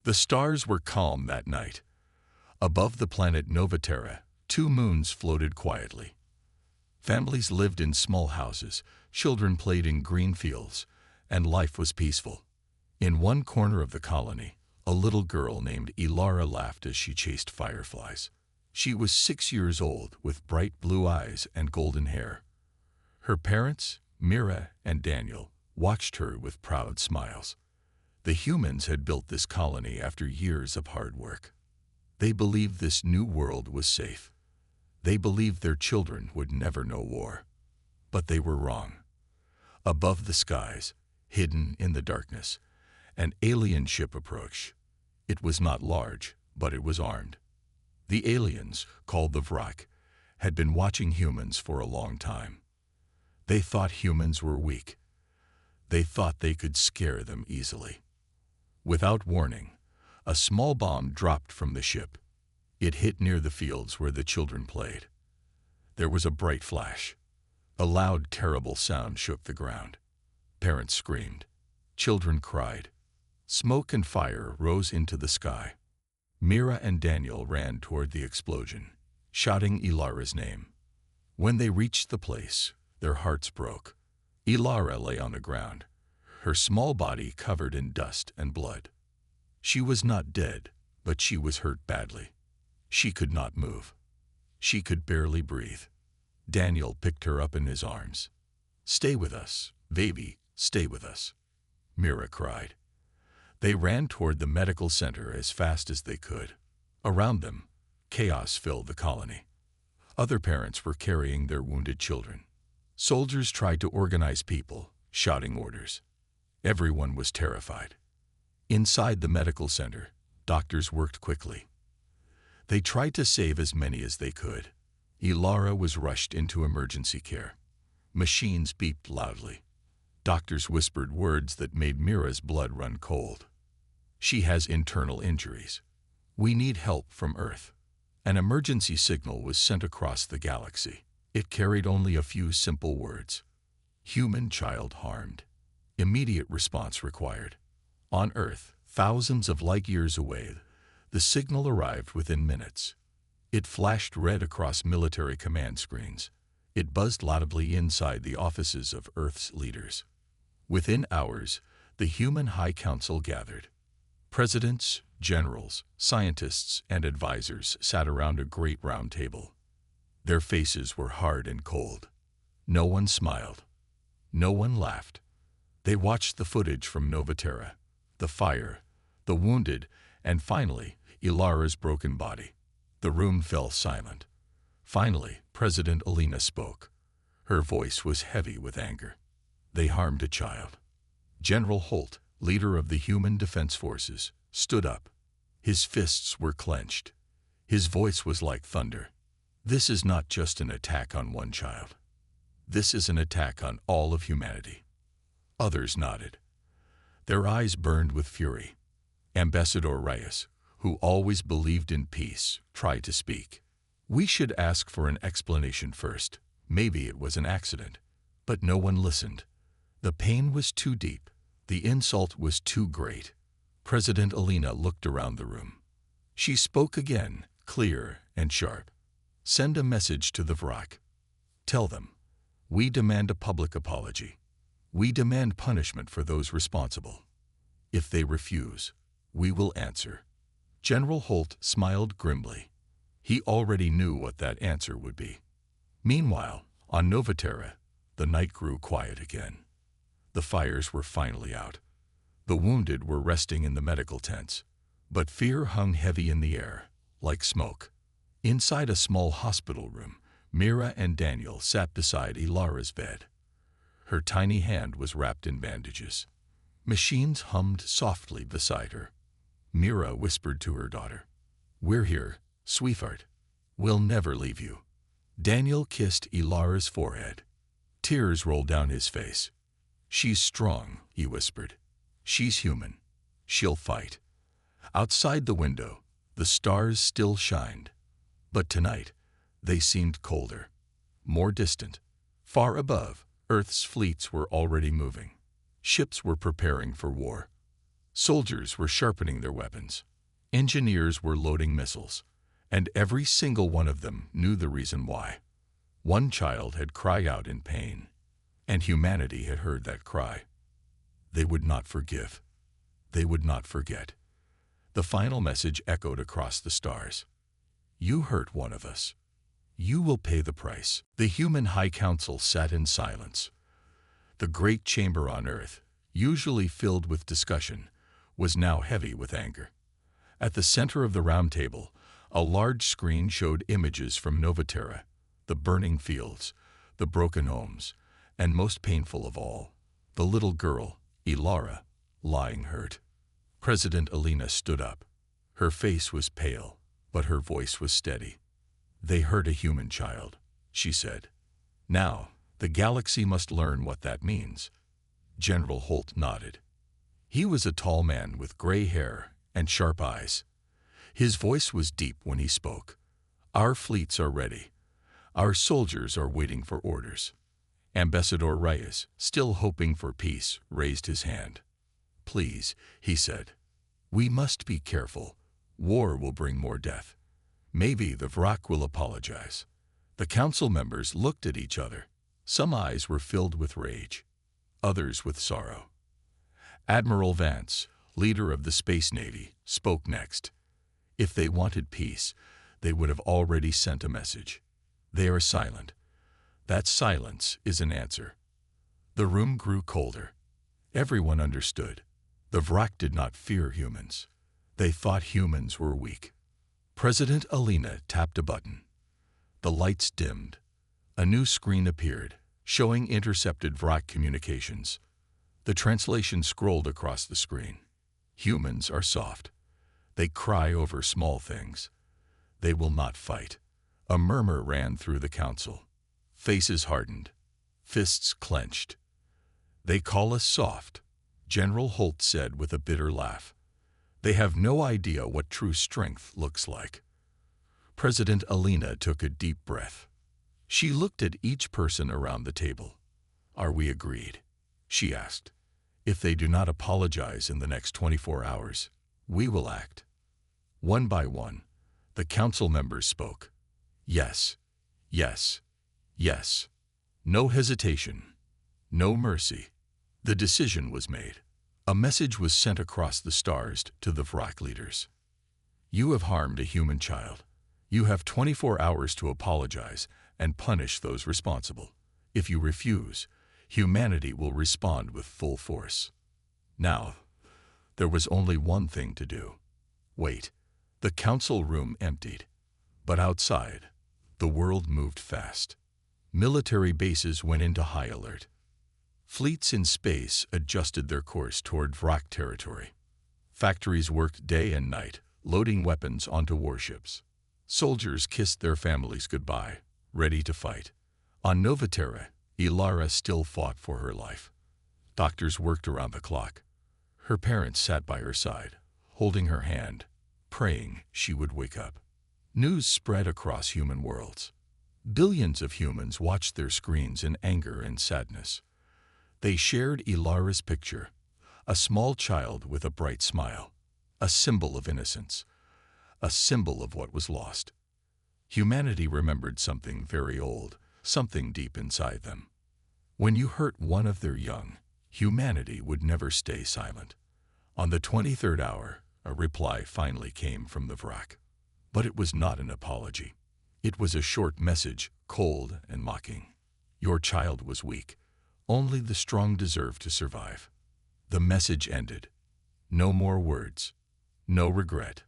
The stars were calm that night. Above the planet Novaterra, 2 moons floated quietly. Families lived in small houses, children played in green fields, and life was peaceful. In one corner of the colony, a little girl named Ilara laughed as she chased fireflies. She was 6 years old, with bright blue eyes and golden hair. Her parents, Mira and Daniel, watched her with proud smiles. The humans had built this colony after years of hard work. They believed this new world was safe. They believed their children would never know war. But they were wrong. Above the skies, hidden in the darkness, an alien ship approached. It was not large, but it was armed. The aliens, called the Vrak, had been watching humans for a long time. They thought humans were weak. They thought they could scare them easily. Without warning, a small bomb dropped from the ship. It hit near the fields where the children played. There was a bright flash. A loud, terrible sound shook the ground. Parents screamed. Children cried. Smoke and fire rose into the sky. Mira and Daniel ran toward the explosion, shouting Ilara's name. When they reached the place, their hearts broke. Ilara lay on the ground, her small body covered in dust and blood. She was not dead, but she was hurt badly. She could not move. She could barely breathe. Daniel picked her up in his arms. "Stay with us, baby, stay with us," Mira cried. They ran toward the medical center as fast as they could. Around them, chaos filled the colony. Other parents were carrying their wounded children. Soldiers tried to organize people, shouting orders. Everyone was terrified. Inside the medical center, doctors worked quickly. They tried to save as many as they could. Ilara was rushed into emergency care. Machines beeped loudly. Doctors whispered words that made Mira's blood run cold. "She has internal injuries. We need help from Earth." An emergency signal was sent across the galaxy. It carried only a few simple words. "Human child harmed. Immediate response required." On Earth, thousands of light years away, the signal arrived within minutes. It flashed red across military command screens. It buzzed loudly inside the offices of Earth's leaders. Within hours, the Human High Council gathered. Presidents, generals, scientists, and advisors sat around a great round table. Their faces were hard and cold. No one smiled. No one laughed. They watched the footage from Novaterra, the fire, the wounded, and finally, Ilara's broken body. The room fell silent. Finally, President Alina spoke. Her voice was heavy with anger. "They harmed a child." General Holt, leader of the Human Defense Forces, stood up. His fists were clenched. His voice was like thunder. "This is not just an attack on one child. This is an attack on all of humanity." Others nodded. Their eyes burned with fury. Ambassador Reyes, who always believed in peace, tried to speak. "We should ask for an explanation first. Maybe it was an accident." But no one listened. The pain was too deep. The insult was too great. President Alina looked around the room. She spoke again, clear and sharp. "Send a message to the Vrak. Tell them, we demand a public apology. We demand punishment for those responsible. If they refuse, we will answer." General Holt smiled grimly. He already knew what that answer would be. Meanwhile, on Novaterra, the night grew quiet again. The fires were finally out. The wounded were resting in the medical tents, but fear hung heavy in the air, like smoke. Inside a small hospital room, Mira and Daniel sat beside Ilara's bed. Her tiny hand was wrapped in bandages. Machines hummed softly beside her. Mira whispered to her daughter, "We're here, sweetheart. We'll never leave you." Daniel kissed Ilara's forehead. Tears rolled down his face. "She's strong," he whispered. "She's human. She'll fight." Outside the window, the stars still shined. But tonight, they seemed colder, more distant. Far above, Earth's fleets were already moving. Ships were preparing for war. Soldiers were sharpening their weapons. Engineers were loading missiles. And every single one of them knew the reason why. One child had cried out in pain, and humanity had heard that cry. They would not forgive. They would not forget. The final message echoed across the stars. You hurt one of us. You will pay the price. The human High Council sat in silence. The great chamber on Earth, usually filled with discussion, was now heavy with anger. At the center of the round table, a large screen showed images from Novaterra, the burning fields, the broken homes, and most painful of all, the little girl, Ilara, lying hurt. President Alina stood up. Her face was pale, but her voice was steady. They hurt a human child, she said. Now, the galaxy must learn what that means. General Holt nodded. He was a tall man with gray hair and sharp eyes. His voice was deep when he spoke. Our fleets are ready. Our soldiers are waiting for orders. Ambassador Reyes, still hoping for peace, raised his hand. Please, he said. We must be careful. War will bring more death. Maybe the Vrak will apologize. The council members looked at each other. Some eyes were filled with rage, others with sorrow. Admiral Vance, leader of the Space Navy, spoke next. If they wanted peace, they would have already sent a message. They are silent. That silence is an answer. The room grew colder. Everyone understood. The Vrak did not fear humans. They thought humans were weak. President Alina tapped a button. The lights dimmed. A new screen appeared, showing intercepted Vrak communications. The translation scrolled across the screen. Humans are soft. They cry over small things. They will not fight. A murmur ran through the council. Faces hardened. Fists clenched. They call us soft, General Holt said with a bitter laugh. They have no idea what true strength looks like. President Alina took a deep breath. She looked at each person around the table. Are we agreed? She asked. If they do not apologize in the next 24 hours, we will act. One by one, the council members spoke. Yes, yes, yes. No hesitation, no mercy. The decision was made. A message was sent across the stars to the Vrak leaders. You have harmed a human child. You have 24 hours to apologize and punish those responsible. If you refuse, humanity will respond with full force. Now, there was only one thing to do. Wait. The council room emptied. But outside, the world moved fast. Military bases went into high alert. Fleets in space adjusted their course toward Vrak territory. Factories worked day and night, loading weapons onto warships. Soldiers kissed their families goodbye, ready to fight. On Novaterra, Ilara still fought for her life. Doctors worked around the clock. Her parents sat by her side, holding her hand, praying she would wake up. News spread across human worlds. Billions of humans watched their screens in anger and sadness. They shared Ilara's picture, a small child with a bright smile, a symbol of innocence, a symbol of what was lost. Humanity remembered something very old, something deep inside them. When you hurt one of their young, humanity would never stay silent. On the 23rd hour, a reply finally came from the Vrak. But it was not an apology. It was a short message, cold and mocking. Your child was weak. Only the strong deserve to survive. The message ended. No more words. No regret.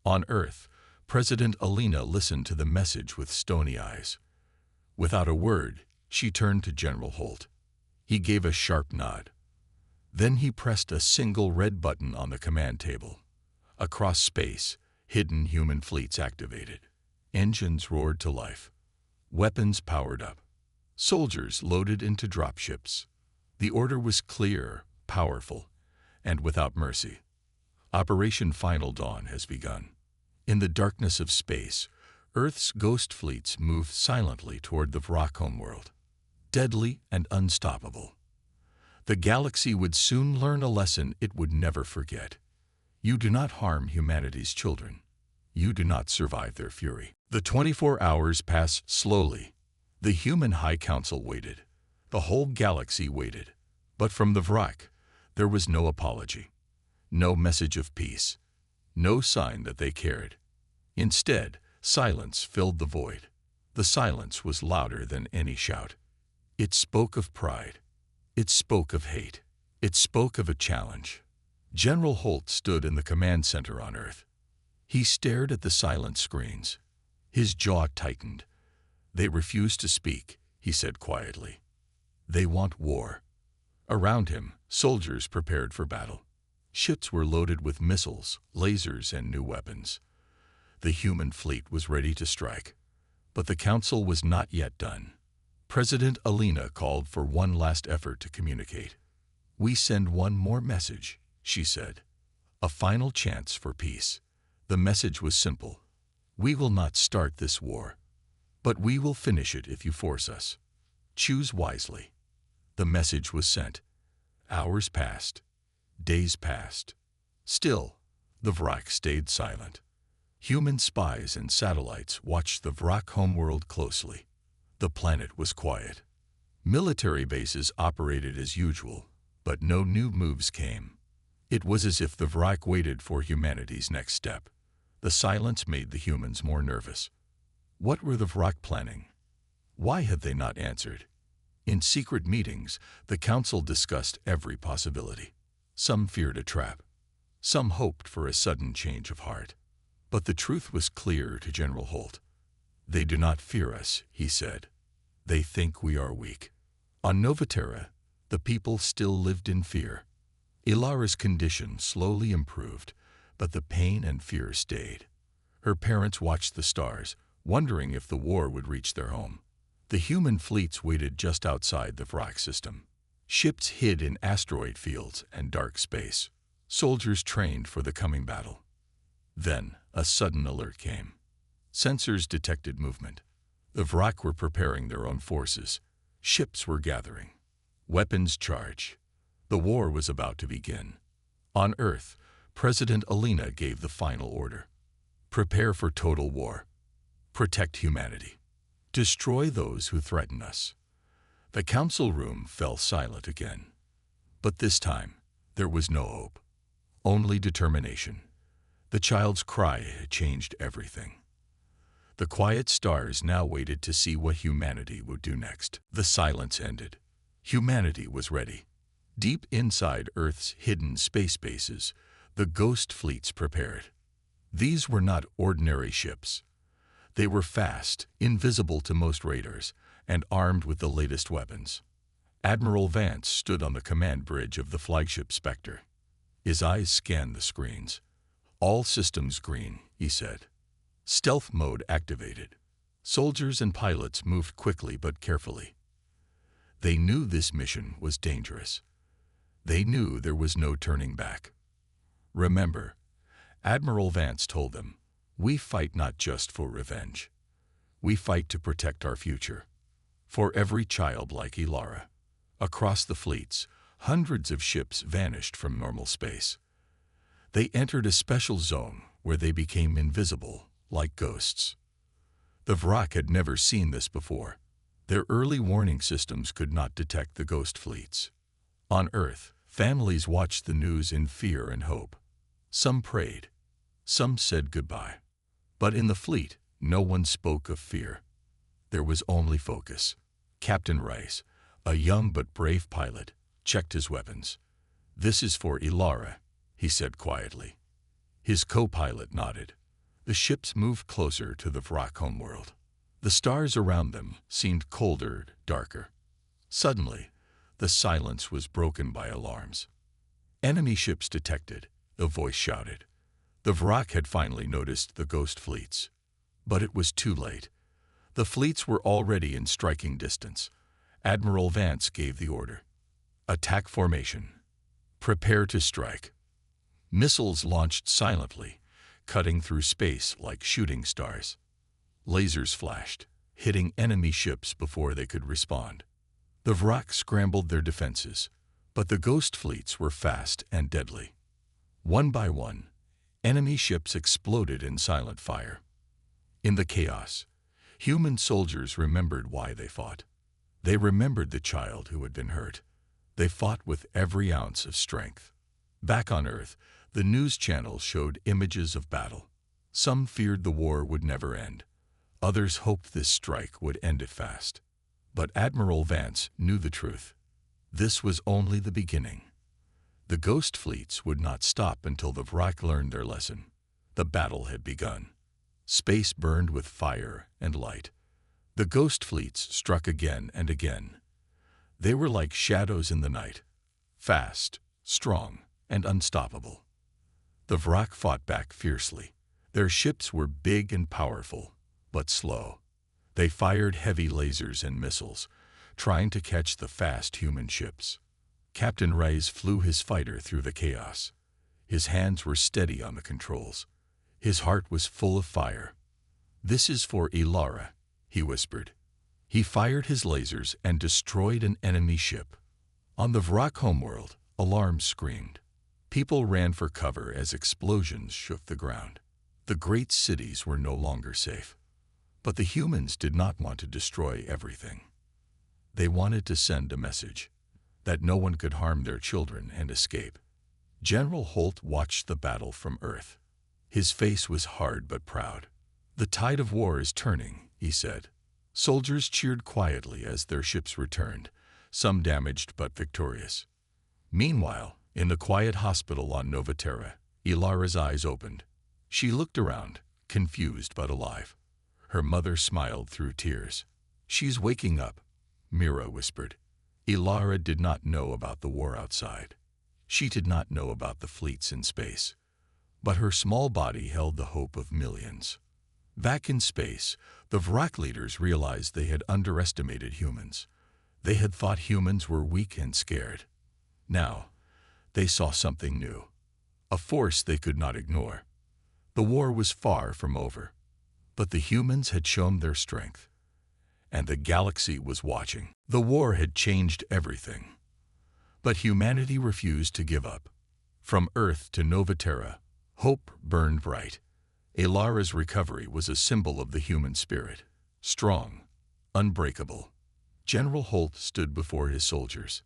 On Earth, President Alina listened to the message with stony eyes. Without a word, she turned to General Holt. He gave a sharp nod. Then he pressed a single red button on the command table. Across space, hidden human fleets activated. Engines roared to life. Weapons powered up. Soldiers loaded into dropships. The order was clear, powerful, and without mercy. Operation Final Dawn has begun. In the darkness of space, Earth's ghost fleets moved silently toward the Vrak homeworld. Deadly and unstoppable. The galaxy would soon learn a lesson it would never forget. You do not harm humanity's children. You do not survive their fury. The 24 hours passed slowly. The human High Council waited. The whole galaxy waited. But from the Vrak, there was no apology, no message of peace, no sign that they cared. Instead, silence filled the void. The silence was louder than any shout. It spoke of pride. It spoke of hate. It spoke of a challenge. General Holt stood in the command center on Earth. He stared at the silent screens. His jaw tightened. They refuse to speak, he said quietly. They want war. Around him, soldiers prepared for battle. Ships were loaded with missiles, lasers, and new weapons. The human fleet was ready to strike. But the council was not yet done. President Alina called for one last effort to communicate. We send one more message, she said. A final chance for peace. The message was simple. We will not start this war, but we will finish it if you force us. Choose wisely. The message was sent. Hours passed. Days passed. Still, the Vrak stayed silent. Human spies and satellites watched the Vrak homeworld closely. The planet was quiet. Military bases operated as usual, but no new moves came. It was as if the Vrak waited for humanity's next step. The silence made the humans more nervous. What were the Vrak planning? Why had they not answered? In secret meetings, the council discussed every possibility. Some feared a trap. Some hoped for a sudden change of heart. But the truth was clear to General Holt. They do not fear us, he said. They think we are weak. On Novaterra, the people still lived in fear. Ilara's condition slowly improved, but the pain and fear stayed. Her parents watched the stars, wondering if the war would reach their home. The human fleets waited just outside the Vrak system. Ships hid in asteroid fields and dark space. Soldiers trained for the coming battle. Then, a sudden alert came. Sensors detected movement. The Vrak were preparing their own forces. Ships were gathering. Weapons charged. The war was about to begin. On Earth, President Alina gave the final order. Prepare for total war. Protect humanity. Destroy those who threaten us. The council room fell silent again. But this time, there was no hope. Only determination. The child's cry had changed everything. The quiet stars now waited to see what humanity would do next. The silence ended. Humanity was ready. Deep inside Earth's hidden space bases, the ghost fleets prepared. These were not ordinary ships. They were fast, invisible to most raiders, and armed with the latest weapons. Admiral Vance stood on the command bridge of the flagship Spectre. His eyes scanned the screens. All systems green, he said. Stealth mode activated. Soldiers and pilots moved quickly but carefully. They knew this mission was dangerous. They knew there was no turning back. Remember, Admiral Vance told them, we fight not just for revenge. We fight to protect our future. For every child like Ilara. Across the fleets, hundreds of ships vanished from normal space. They entered a special zone where they became invisible, like ghosts. The Vrak had never seen this before. Their early warning systems could not detect the ghost fleets. On Earth, families watched the news in fear and hope. Some prayed. Some said goodbye. But in the fleet, no one spoke of fear. There was only focus. Captain Rice, a young but brave pilot, checked his weapons. This is for Ilara, he said quietly. His co-pilot nodded. The ships moved closer to the Vrak homeworld. The stars around them seemed colder, darker. Suddenly, the silence was broken by alarms. Enemy ships detected, a voice shouted. The Vrak had finally noticed the ghost fleets. But it was too late. The fleets were already in striking distance. Admiral Vance gave the order. Attack formation. Prepare to strike. Missiles launched silently, cutting through space like shooting stars. Lasers flashed, hitting enemy ships before they could respond. The Vrak scrambled their defenses, But the ghost fleets were fast and deadly. One by one, enemy ships exploded in silent fire. In the chaos, human soldiers remembered why they fought. They remembered the child who had been hurt. They fought with every ounce of strength. Back on Earth, the news channels showed images of battle. Some feared the war would never end. Others hoped this strike would end it fast. But Admiral Vance knew the truth. This was only the beginning. The ghost fleets would not stop until the Vrak learned their lesson. The battle had begun. Space burned with fire and light. The ghost fleets struck again and again. They were like shadows in the night, fast, strong, and unstoppable. The Vrak fought back fiercely. Their ships were big and powerful, but slow. They fired heavy lasers and missiles, trying to catch the fast human ships. Captain Reyes flew his fighter through the chaos. His hands were steady on the controls. His heart was full of fire. "This is for Ilara," he whispered. He fired his lasers and destroyed an enemy ship. On the Vrak homeworld, alarms screamed. People ran for cover as explosions shook the ground. The great cities were no longer safe. But the humans did not want to destroy everything. They wanted to send a message that no one could harm their children and escape. General Holt watched the battle from Earth. His face was hard but proud. "The tide of war is turning," he said. Soldiers cheered quietly as their ships returned, some damaged but victorious. Meanwhile, in the quiet hospital on Novaterra, Ilara's eyes opened. She looked around, confused but alive. Her mother smiled through tears. "She's waking up," Mira whispered. Ilara did not know about the war outside. She did not know about the fleets in space. But her small body held the hope of millions. Back in space, the Vrak leaders realized they had underestimated humans. They had thought humans were weak and scared. Now, they saw something new, a force they could not ignore. The war was far from over, but the humans had shown their strength, and the galaxy was watching. The war had changed everything, but humanity refused to give up. From Earth to Novaterra, hope burned bright. Ilara's recovery was a symbol of the human spirit, strong, unbreakable. General Holt stood before his soldiers.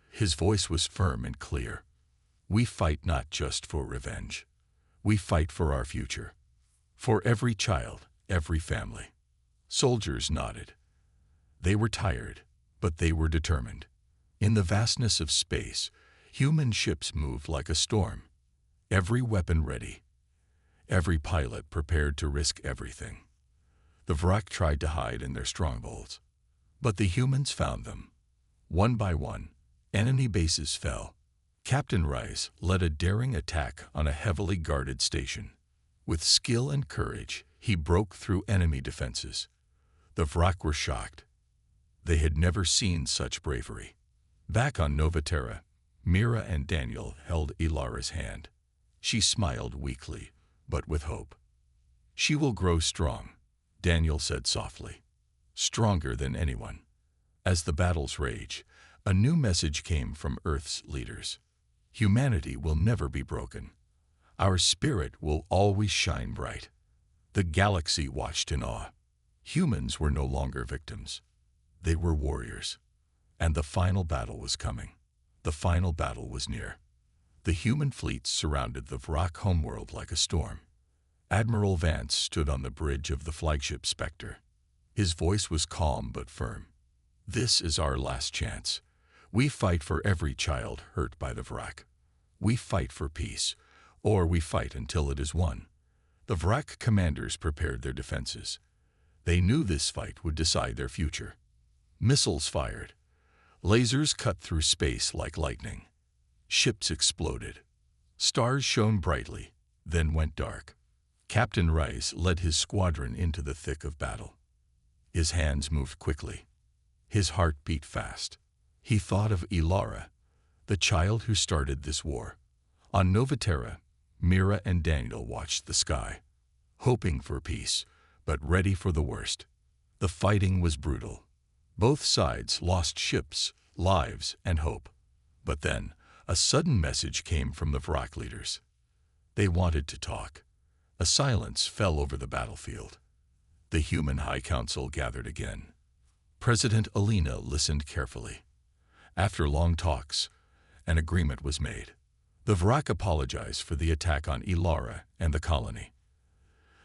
His voice was firm and clear. "We fight not just for revenge. We fight for our future. For every child, every family." Soldiers nodded. They were tired, but they were determined. In the vastness of space, human ships moved like a storm, every weapon ready, every pilot prepared to risk everything. The Vrak tried to hide in their strongholds, but the humans found them. One by one, enemy bases fell. Captain Rice led a daring attack on a heavily guarded station. With skill and courage, he broke through enemy defenses. The Vrak were shocked. They had never seen such bravery. Back on Novaterra, Mira and Daniel held Ilara's hand. She smiled weakly, but with hope. "She will grow strong," Daniel said softly. "Stronger than anyone." As the battles rage, a new message came from Earth's leaders. Humanity will never be broken. Our spirit will always shine bright. The galaxy watched in awe. Humans were no longer victims. They were warriors. And the final battle was coming. The final battle was near. The human fleets surrounded the Vrak homeworld like a storm. Admiral Vance stood on the bridge of the flagship Spectre. His voice was calm but firm. "This is our last chance. We fight for every child hurt by the Vrak. We fight for peace, or we fight until it is won." The Vrak commanders prepared their defenses. They knew this fight would decide their future. Missiles fired. Lasers cut through space like lightning. Ships exploded. Stars shone brightly, then went dark. Captain Rice led his squadron into the thick of battle. His hands moved quickly. His heart beat fast. He thought of Ilara, the child who started this war. On Novaterra, Mira and Daniel watched the sky, hoping for peace, but ready for the worst. The fighting was brutal. Both sides lost ships, lives, and hope. But then, a sudden message came from the Vrak leaders. They wanted to talk. A silence fell over the battlefield. The Human High Council gathered again. President Alina listened carefully. After long talks, an agreement was made. The Vrak apologized for the attack on Ilara and the colony.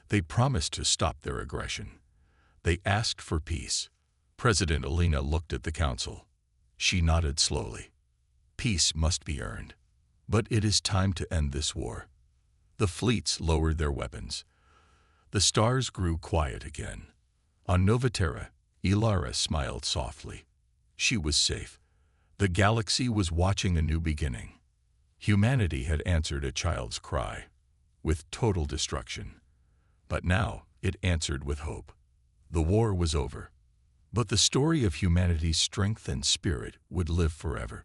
They promised to stop their aggression. They asked for peace. President Alina looked at the council. She nodded slowly. Peace must be earned. But it is time to end this war. The fleets lowered their weapons. The stars grew quiet again. On Novaterra, Ilara smiled softly. She was safe. The galaxy was watching a new beginning. Humanity had answered a child's cry, with total destruction. But now it answered with hope. The war was over. But the story of humanity's strength and spirit would live forever.